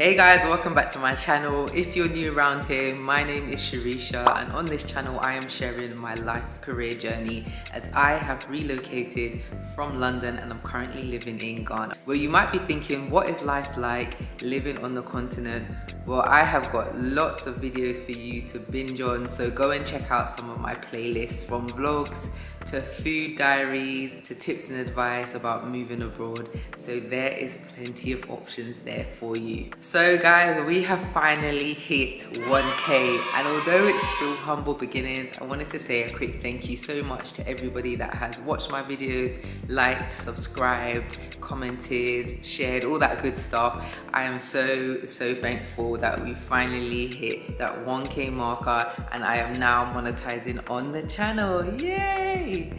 Hey guys, welcome back to my channel. If you're new around here, my name is Sharisha, and on this channel I am sharing my life career journey as I have relocated from London and I'm currently living in Ghana. Well, you might be thinking, what is life like living on the continent? Well, I have got lots of videos for you to binge on, so go and check out some of my playlists, from vlogs to food diaries to tips and advice about moving abroad. So there is plenty of options there for you. So guys, we have finally hit 1K, and although it's still humble beginnings, I wanted to say a quick thank you so much to everybody that has watched my videos, liked, subscribed, commented, shared, all that good stuff. I am so thankful that we finally hit that 1K marker and I am now monetizing on the channel. Yay!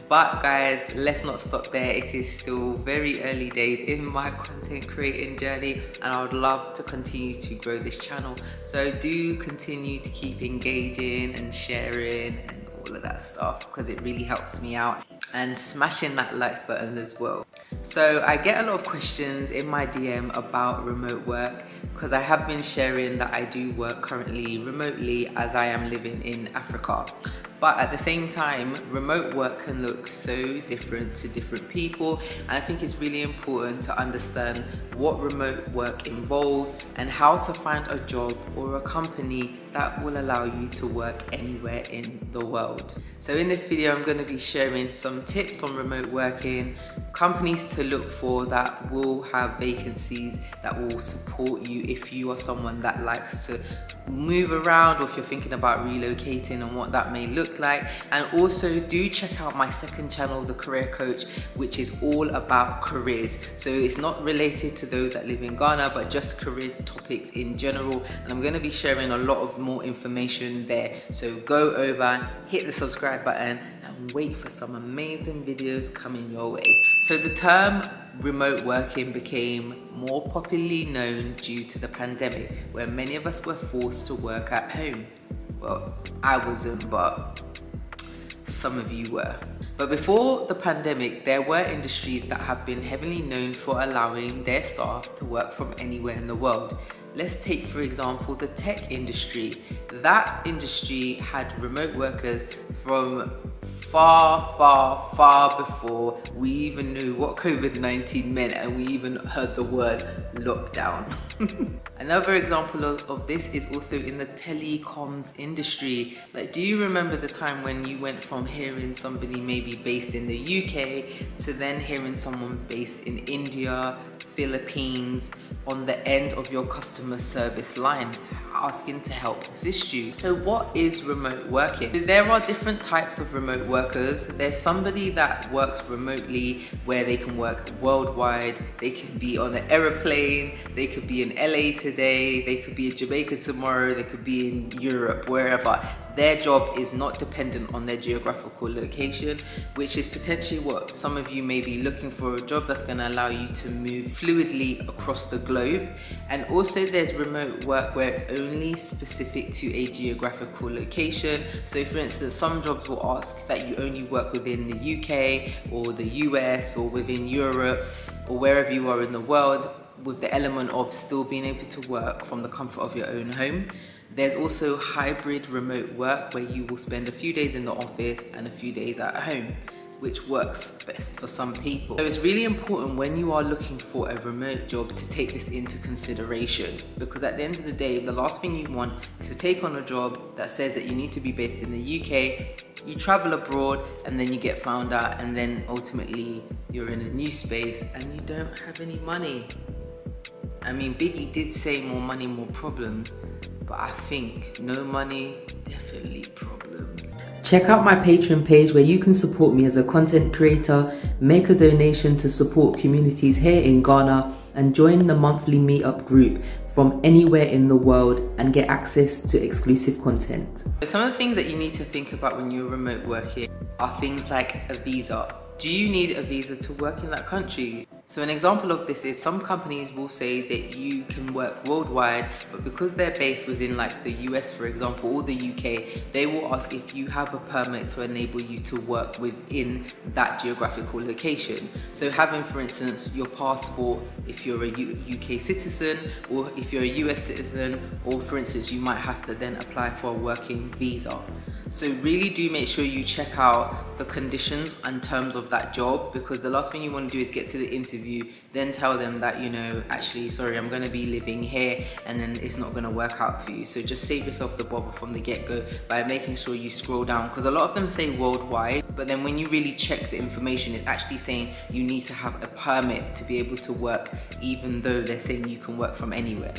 But guys, let's not stop there. It is still very early days in my content creating journey and I would love to continue to grow this channel. So do continue to keep engaging and sharing and all of that stuff, because it really helps me out, and smashing that likes button as well. So I get a lot of questions in my DM about remote work, because I have been sharing that I do work currently remotely as I am living in Africa. But at the same time, remote work can look so different to different people, and I think it's really important to understand what remote work involves and how to find a job or a company that will allow you to work anywhere in the world. So in this video, I'm going to be sharing some tips on remote working, companies to look for that will have vacancies that will support you if you are someone that likes to move around, or if you're thinking about relocating and what that may look like. And also do check out my second channel, The Career Coach, which is all about careers. So it's not related to those that live in Ghana, but just career topics in general. And I'm going to be sharing a lot of more information there. So go over, hit the subscribe button, and wait for some amazing videos coming your way. So the term remote working became more popularly known due to the pandemic, where many of us were forced to work at home. Well, I wasn't, but some of you were. But before the pandemic, there were industries that have been heavily known for allowing their staff to work from anywhere in the world. Let's take, for example, the tech industry. That industry had remote workers from far before we even knew what COVID-19 meant and we even heard the word lockdown. Another example of this is also in the telecoms industry. Like, do you remember the time when you went from hearing somebody maybe based in the UK to then hearing someone based in India, Philippines, on the end of your customer service line, asking to help assist you? So what is remote working? So there are different types of remote workers. There's somebody that works remotely where they can work worldwide. They can be on an aeroplane, they could be in LA today, they could be in Jamaica tomorrow, they could be in Europe, wherever. Their job is not dependent on their geographical location, which is potentially what some of you may be looking for, a job that's going to allow you to move fluidly across the globe. And also there's remote work where it's only specific to a geographical location. So for instance, some jobs will ask that you only work within the UK or the US or within Europe or wherever you are in the world, with the element of still being able to work from the comfort of your own home. There's also hybrid remote work where you will spend a few days in the office and a few days at home, which works best for some people. So it's really important when you are looking for a remote job to take this into consideration, because at the end of the day, the last thing you want is to take on a job that says that you need to be based in the UK, you travel abroad, and then you get found out, and then ultimately you're in a new space and you don't have any money. I mean, Biggie did say more money, more problems, but I think no money, definitely problems. Check out my Patreon page where you can support me as a content creator, make a donation to support communities here in Ghana, and join the monthly meetup group from anywhere in the world and get access to exclusive content. Some of the things that you need to think about when you're remote working are things like a visa. Do you need a visa to work in that country? So an example of this is some companies will say that you can work worldwide, but because they're based within like the US, for example, or the UK, they will ask if you have a permit to enable you to work within that geographical location. So having, for instance, your passport, if you're a UK citizen, or if you're a US citizen, or for instance, you might have to then apply for a working visa. So really do make sure you check out the conditions and terms of that job, because the last thing you want to do is get to the interview, then tell them that, you know, actually, sorry, I'm going to be living here, and then it's not going to work out for you. So just save yourself the bother from the get-go by making sure you scroll down, because a lot of them say worldwide, but then when you really check the information, it's actually saying you need to have a permit to be able to work, even though they're saying you can work from anywhere.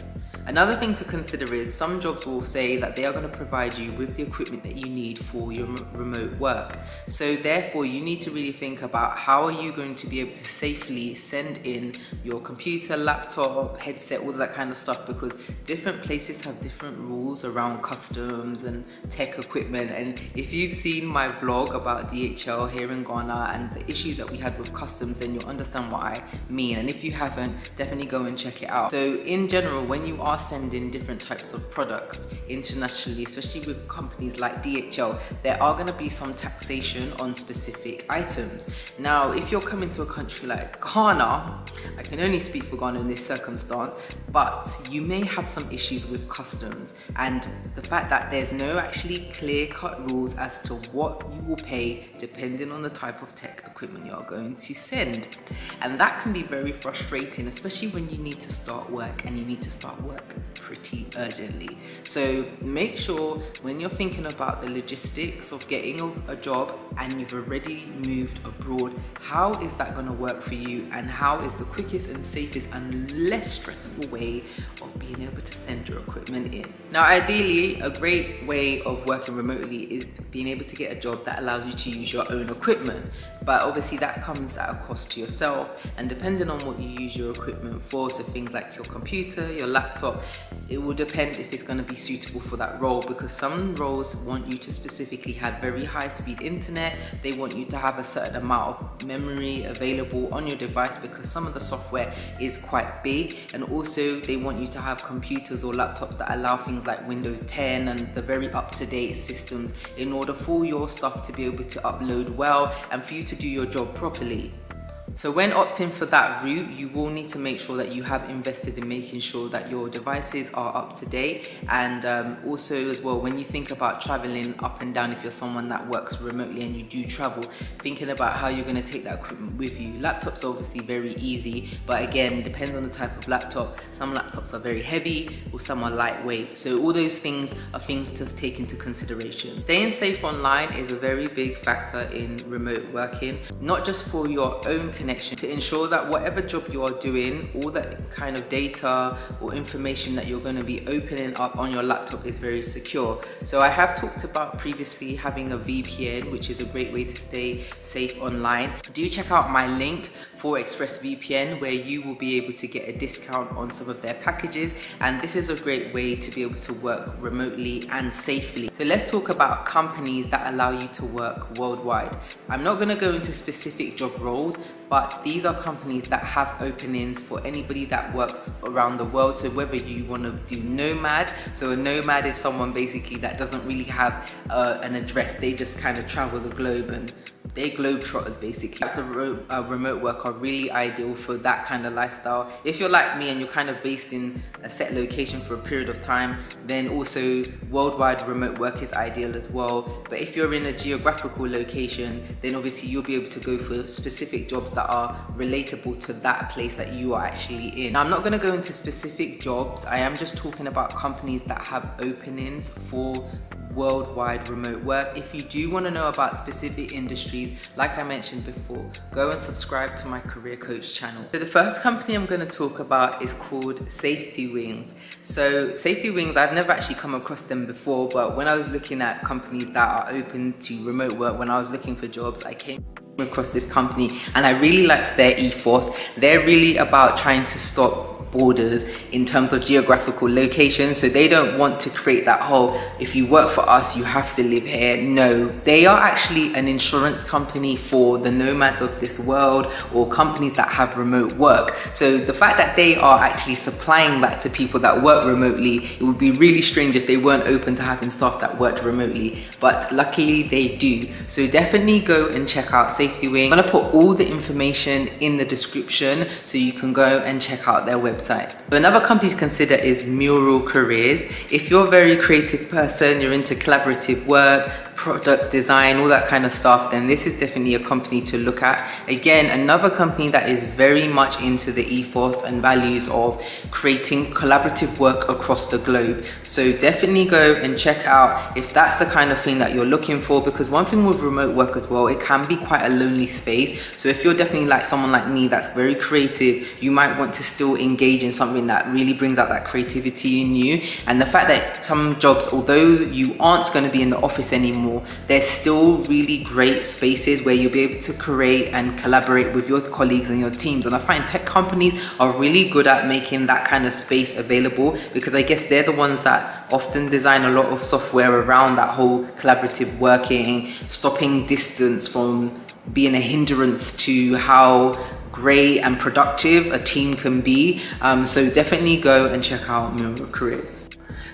Another thing to consider is some jobs will say that they are going to provide you with the equipment that you need for your remote work. So therefore you need to really think about how are you going to be able to safely send in your computer, laptop, headset, all that kind of stuff, because different places have different rules around customs and tech equipment. And if you've seen my vlog about DHL here in Ghana and the issues that we had with customs, then you'll understand what I mean. And if you haven't, definitely go and check it out. So in general, when you are sending different types of products internationally, especially with companies like DHL, there are going to be some taxation on specific items. Now, if you're coming to a country like Ghana, I can only speak for Ghana in this circumstance, but you may have some issues with customs and the fact that there's no actually clear-cut rules as to what you will pay depending on the type of tech equipment you're going to send. And that can be very frustrating, especially when you need to start work and you need to start work pretty urgently. So make sure when you're thinking about the logistics of getting a job and you've already moved abroad, how is that going to work for you, and how is the quickest and safest and less stressful way of being able to send your equipment in. Now ideally, a great way of working remotely is being able to get a job that allows you to use your own equipment, but obviously that comes at a cost to yourself, and depending on what you use your equipment for, so things like your computer, your laptop, it will depend if it's going to be suitable for that role, because some roles want you to specifically have very high speed internet, they want you to have a certain amount of memory available on your device because some of the software is quite big, and also they want you to have computers or laptops that allow things like Windows 10 and the very up-to-date systems in order for your stuff to be able to upload well and for you to do your job properly. So when opting for that route, you will need to make sure that you have invested in making sure that your devices are up to date, and also as well, when you think about traveling up and down, if you're someone that works remotely and you do travel, thinking about how you're going to take that equipment with you. Laptops are obviously very easy, but again, depends on the type of laptop. Some laptops are very heavy or some are lightweight. So all those things are things to take into consideration. Staying safe online is a very big factor in remote working, not just for your own connection, to ensure that whatever job you are doing, all that kind of data or information that you're going to be opening up on your laptop is very secure. So I have talked about previously having a VPN, which is a great way to stay safe online. Do check out my link for Express VPN, where you will be able to get a discount on some of their packages, and this is a great way to be able to work remotely and safely. So let's talk about companies that allow you to work worldwide. I'm not going to go into specific job roles, but these are companies that have openings for anybody that works around the world. So whether you want to do nomad, so a nomad is someone basically that doesn't really have an address, they just kind of travel the globe and they're globetrotters basically. That's a remote work are really ideal for that kind of lifestyle. If you're like me and you're kind of based in a set location for a period of time, then also worldwide remote work is ideal as well. But if you're in a geographical location, then obviously you'll be able to go for specific jobs that are relatable to that place that you are actually in. Now, I'm not going to go into specific jobs. I am just talking about companies that have openings for worldwide remote work. If you do want to know about specific industries, like I mentioned before, go and subscribe to my career coach channel. So the first company I'm going to talk about is called Safety Wings. So Safety Wings, I've never actually come across them before, but when I was looking at companies that are open to remote work, when I was looking for jobs, I came across this company and I really liked their ethos. They're really about trying to stop borders in terms of geographical location. So they don't want to create that whole, if you work for us, you have to live here. No, they are actually an insurance company for the nomads of this world, or companies that have remote work. So the fact that they are actually supplying that to people that work remotely, it would be really strange if they weren't open to having staff that worked remotely, but luckily they do. So definitely go and check out Safety Wing. I'm gonna put all the information in the description so you can go and check out their website. So another company to consider is Mural Careers. If you're a very creative person, you're into collaborative work, product design, all that kind of stuff, then this is definitely a company to look at. Again, another company that is very much into the ethos and values of creating collaborative work across the globe. So definitely go and check out if that's the kind of thing that you're looking for, because one thing with remote work as well, it can be quite a lonely space. So if you're definitely like someone like me that's very creative, you might want to still engage in something that really brings out that creativity in you. And the fact that some jobs, although you aren't going to be in the office anymore, there's still really great spaces where you'll be able to create and collaborate with your colleagues and your teams. And I find tech companies are really good at making that kind of space available, because I guess they're the ones that often design a lot of software around that whole collaborative working, stopping distance from being a hindrance to how great and productive a team can be. So definitely go and check out Mural Careers.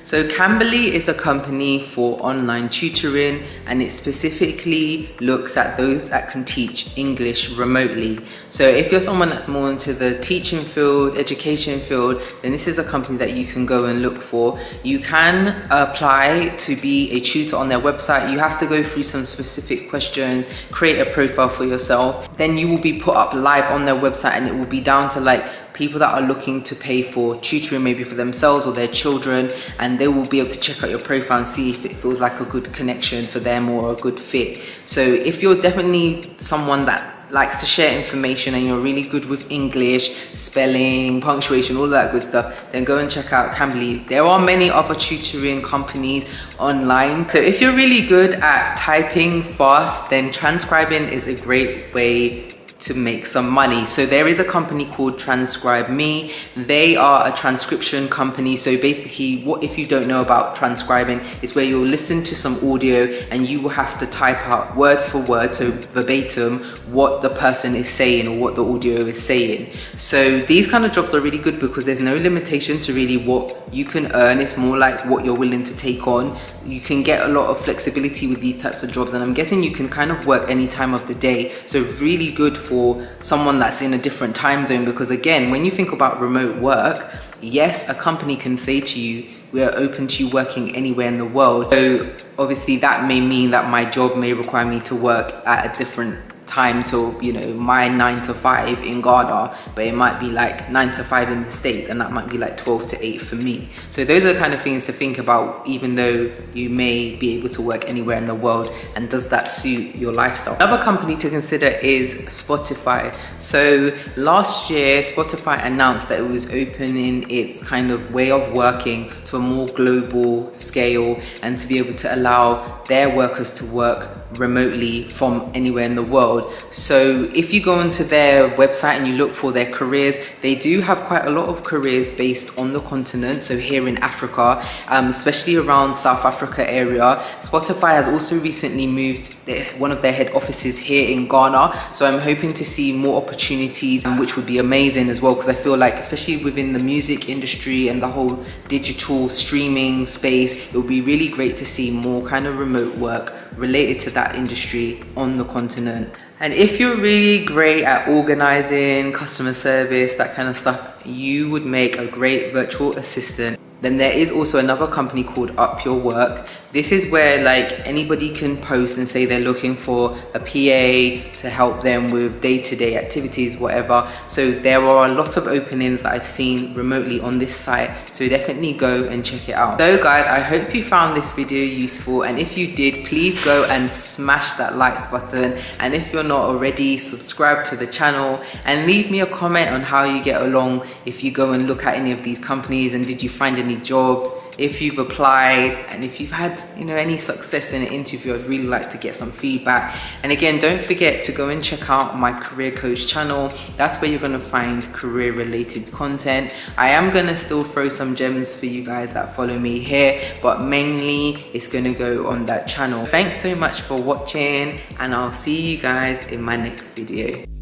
So Cambly is a company for online tutoring, and it specifically looks at those that can teach English remotely. So if you're someone that's more into the teaching field, education field, then this is a company that you can go and look for. You can apply to be a tutor on their website. You have to go through some specific questions, create a profile for yourself. Then you will be put up live on their website, and it will be down to like people that are looking to pay for tutoring, maybe for themselves or their children, and they will be able to check out your profile and see if it feels like a good connection for them or a good fit. So if you're definitely someone that likes to share information and you're really good with English, spelling, punctuation, all that good stuff, then go and check out Cambly. There are many other tutoring companies online. So if you're really good at typing fast, then transcribing is a great way to make some money. So there is a company called Transcribe Me. They are a transcription company. So basically, what if you don't know about transcribing, is where you'll listen to some audio and you will have to type out word for word, so verbatim, what the person is saying or what the audio is saying. So these kind of jobs are really good because there's no limitation to really what you can earn. It's more like what you're willing to take on. You can get a lot of flexibility with these types of jobs, and I'm guessing you can kind of work any time of the day. So really good for someone that's in a different time zone, because again, when you think about remote work, yes, a company can say to you, we are open to you working anywhere in the world. So obviously that may mean that my job may require me to work at a different time to, you know, my 9 to 5 in Ghana, but it might be like 9 to 5 in the States, and that might be like 12 to 8 for me. So those are the kind of things to think about, even though you may be able to work anywhere in the world, and does that suit your lifestyle? Another company to consider is Spotify. So last year, Spotify announced that it was opening its kind of way of working to a more global scale, and to be able to allow their workers to work remotely from anywhere in the world. So if you go onto their website and you look for their careers, they do have quite a lot of careers based on the continent. So here in Africa, especially around South Africa area. Spotify has also recently moved one of their head offices here in Ghana. So I'm hoping to see more opportunities, which would be amazing as well, because I feel like, especially within the music industry and the whole digital streaming space, it would be really great to see more kind of remote work related to that industry on the continent. And if you're really great at organizing, customer service, that kind of stuff, you would make a great virtual assistant. Then there is also another company called Up Your Work. This is where like anybody can post and say they're looking for a PA to help them with day-to-day activities, whatever. So there are a lot of openings that I've seen remotely on this site. So definitely go and check it out. So guys, I hope you found this video useful. And if you did, please go and smash that likes button. And if you're not already, subscribe to the channel and leave me a comment on how you get along if you go and look at any of these companies, and did you find any jobs? if you've applied and if you've had, you know, any success in an interview. I'd really like to get some feedback. And again, don't forget to go and check out my career coach channel. That's where you're going to find career related content. I am going to still throw some gems for you guys that follow me here, but mainly it's going to go on that channel. Thanks so much for watching, and I'll see you guys in my next video.